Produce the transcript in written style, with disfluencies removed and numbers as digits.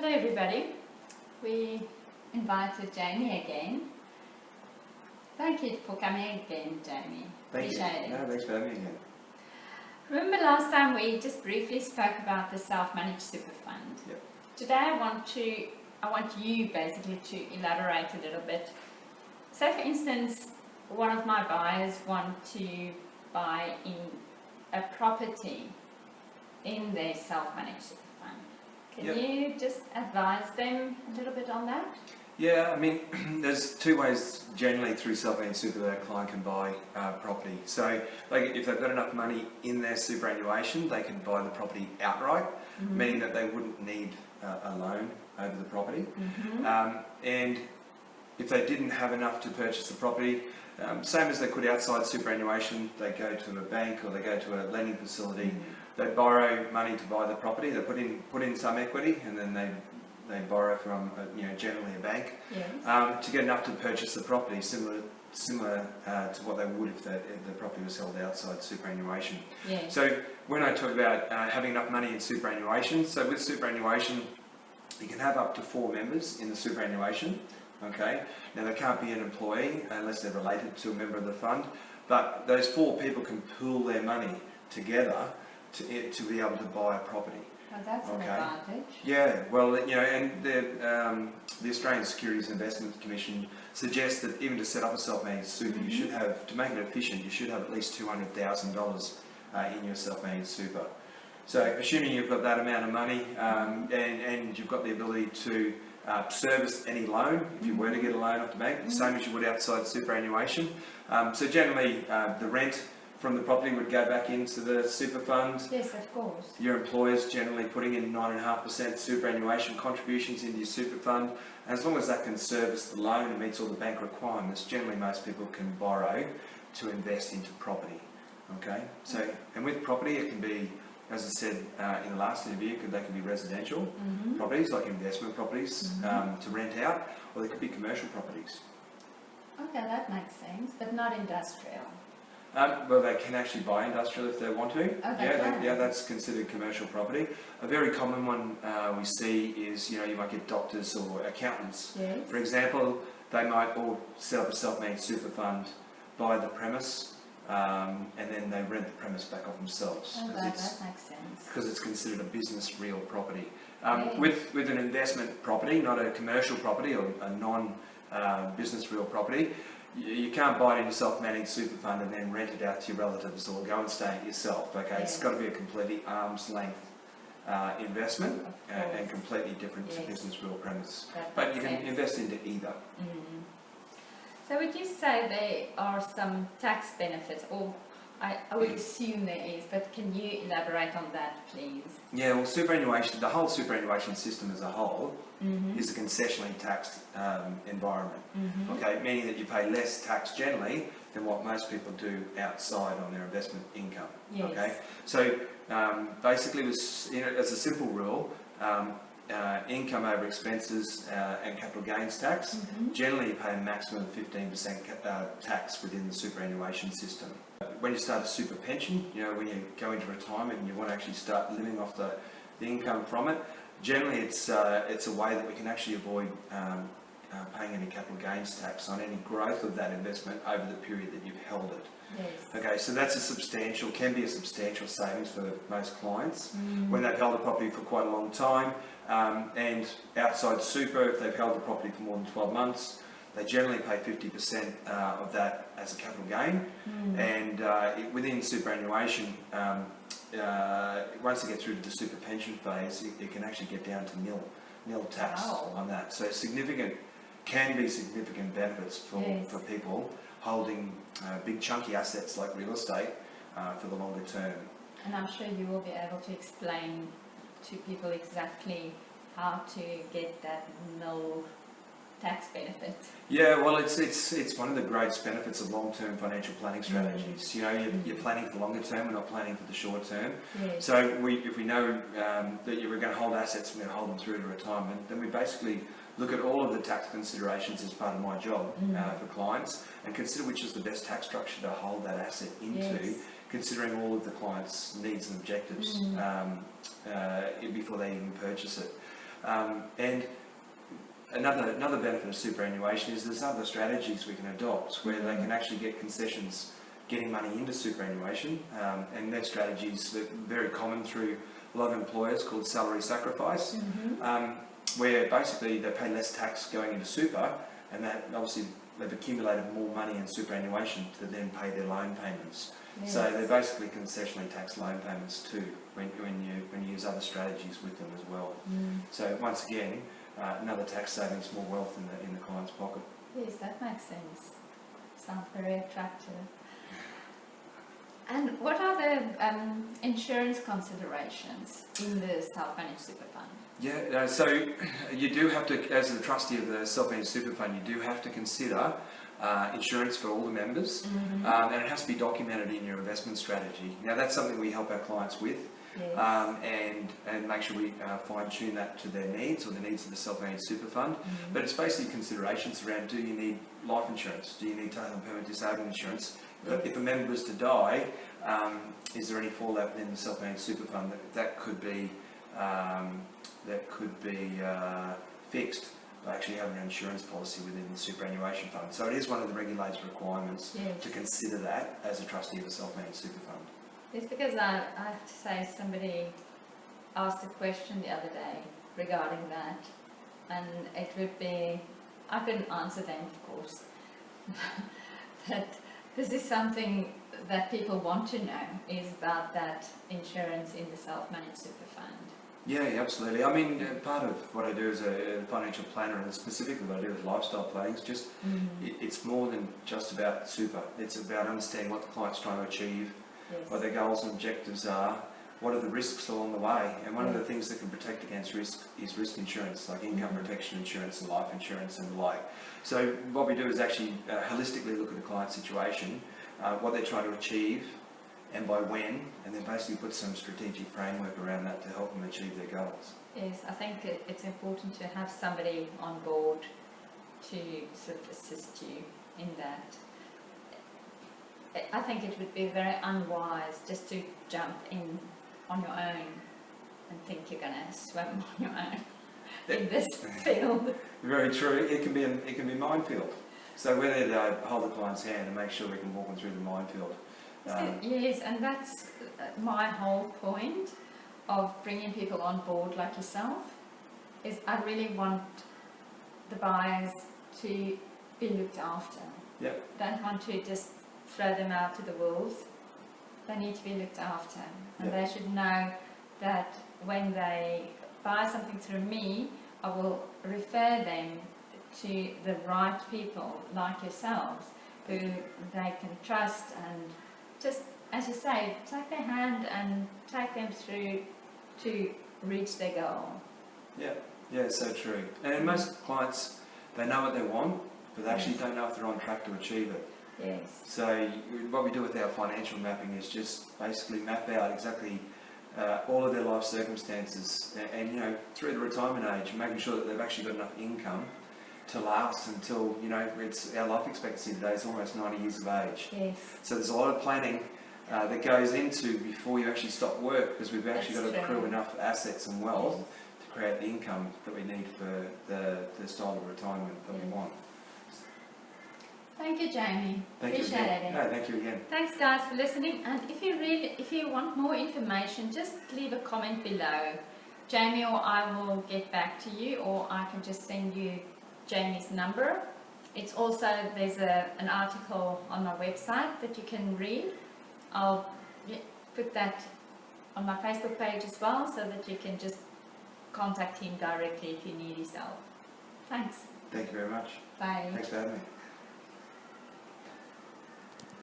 Hello everybody, we invited Jamie again. Thank you for coming again, Jamie. Appreciate it. No, thanks for having me again. Remember last time we just briefly spoke about the self-managed super fund. Yep. Today I want you basically to elaborate a little bit. So for instance, one of my buyers want to buy in a property in their self-managed super fund. Can you just advise them a little bit on that? Yeah, I mean, there's two ways generally through self-managed super that a client can buy property. So if they've got enough money in their superannuation, they can buy the property outright, meaning that they wouldn't need a loan over the property. And if they didn't have enough to purchase the property, same as they could outside superannuation, they go to a bank or they go to a lending facility, they borrow money to buy the property, they put in some equity, and then they borrow from generally a bank to get enough to purchase the property, similar to what they would if the property was held outside superannuation. So when I talk about having enough money in superannuation, so with superannuation you can have up to 4 members in the superannuation. Okay, now they can't be an employee unless they're related to a member of the fund, but those 4 people can pool their money together to be able to buy a property. Oh, that's an advantage. Yeah, well, and the Australian Securities and Investment Commission suggests that even to set up a self-managed super, you should have, to make it efficient, you should have at least $200,000 in your self-managed super. So assuming you've got that amount of money and you've got the ability to service any loan, if you were to get a loan off the bank, the same as you would outside superannuation. So generally the rent from the property would go back into the super fund. Yes, of course. Your employer's generally putting in 9.5% superannuation contributions into your super fund. And as long as that can service the loan and meets all the bank requirements, generally most people can borrow to invest into property. Okay? So, and with property it can be, as I said in the last interview, they can be residential properties, like investment properties to rent out, or they could be commercial properties. Okay, that makes sense, but not industrial. Well, they can actually buy industrial if they want to. Oh, That's considered commercial property. A very common one we see is, you might get doctors or accountants. Yes. For example, they might all set up a self-managed super fund, buy the premise, and then they rent the premise back off themselves. Oh, that makes sense. Because it's considered a business real property. With an investment property, not a commercial property or a non-business real property, you can't buy it in a self-managed super fund and then rent it out to your relatives or go and stay it yourself. Okay, it's got to be a completely arm's length investment and completely different to business real premise. But you can invest into either. So would you say there are some tax benefits, or I would assume there is, but can you elaborate on that, please? Yeah, well, superannuation, the whole superannuation system as a whole is a concessionally taxed environment. Okay, meaning that you pay less tax generally than what most people do outside on their investment income. Okay, so basically, as a simple rule, income over expenses and capital gains tax, generally you pay a maximum of 15% tax within the superannuation system. When you start a super pension, when you go into retirement and you want to actually start living off the income from it, generally it's a way that we can actually avoid paying any capital gains tax on any growth of that investment over the period that you've held it. Okay, so that's can be a substantial savings for most clients when they've held the property for quite a long time. And outside super, if they've held the property for more than 12 months, they generally pay 50% of that as a capital gain. And within superannuation, once they get through to the super pension phase, it can actually get down to nil tax on that. So can be significant benefits for people holding big chunky assets like real estate for the longer term. And I'm sure you will be able to explain to people exactly how to get that nil tax benefit. Yeah, well, it's one of the greatest benefits of long-term financial planning strategies. You're planning for the longer term, we're not planning for the short term. So if we know that you were going to hold assets, we're going to hold them through to retirement, then we basically look at all of the tax considerations as part of my job for clients and consider which is the best tax structure to hold that asset into, considering all of the client's needs and objectives before they even purchase it. And another benefit of superannuation is there's other strategies we can adopt where they can actually get concessions getting money into superannuation, and their strategies that are very common through a lot of employers called salary sacrifice, where basically they pay less tax going into super, and that obviously they've accumulated more money in superannuation to then pay their loan payments. Yes. So they basically concessionally tax loan payments too when you use other strategies with them as well. So once again, another tax savings, more wealth in the client's pocket. Yes, that makes sense. Sounds very attractive. And what are the insurance considerations in the self-managed super fund? Yeah, so you do have to, as the trustee of the self-managed super fund, you do have to consider insurance for all the members, and it has to be documented in your investment strategy. Now that's something we help our clients with, and make sure we fine-tune that to their needs or the needs of the self-managed super fund. But it's basically considerations around: do you need life insurance? Do you need total and permanent disablement insurance? If a member is to die, is there any fallout within the self-managed super fund that could be fixed by actually having an insurance policy within the superannuation fund? So it is one of the regulated requirements to consider that as a trustee of a self-managed super fund. It's because I have to say, somebody asked a question the other day regarding that, and it would be, I couldn't answer them, of course, but this is something that people want to know, is about that insurance in the self-managed super fund. Yeah, absolutely. I mean, part of what I do as a financial planner, and specifically what I do with lifestyle planning, is just, it's more than just about super. It's about understanding what the client's trying to achieve, what their goals and objectives are, what are the risks along the way. And one of the things that can protect against risk is risk insurance, like income protection insurance and life insurance and the like. So what we do is actually holistically look at the client's situation, what they're trying to achieve, and by when, and then basically put some strategic framework around that to help them achieve their goals. Yes, I think it's important to have somebody on board to sort of assist you in that. I think it would be very unwise just to jump in on your own and think you're going to swim on your own in this field. Very true. It can be a minefield. So we're there to hold the client's hand and make sure we can walk them through the minefield. Yes, and that's my whole point of bringing people on board like yourself, is I really want the buyers to be looked after. Don't want to just throw them out to the wolves. They need to be looked after, and they should know that when they buy something through me, I will refer them to the right people like yourselves, who they can trust, and just, as you say, take their hand and take them through to reach their goal. Yeah, so true. And most clients, they know what they want, but they actually don't know if they're on track to achieve it. Yes. So what we do with our financial mapping is just basically map out exactly all of their life circumstances, and you know, through the retirement age, making sure that they've actually got enough income to last until, you know, it's our life expectancy today is almost 90 years of age. Yes. So there's a lot of planning that goes into before you actually stop work, because we've actually got to accrue enough assets and wealth to create the income that we need for the style of retirement that we want. Thank you, Jamie. Appreciate it. No, thank you again. Thanks, guys, for listening. And if you want more information, just leave a comment below. Jamie or I will get back to you, or I can just send you Jamie's number. It's also, there's an article on my website that you can read. I'll put that on my Facebook page as well, so that you can just contact him directly if you need his help. Thanks. Thank you very much. Bye. Thanks for having me.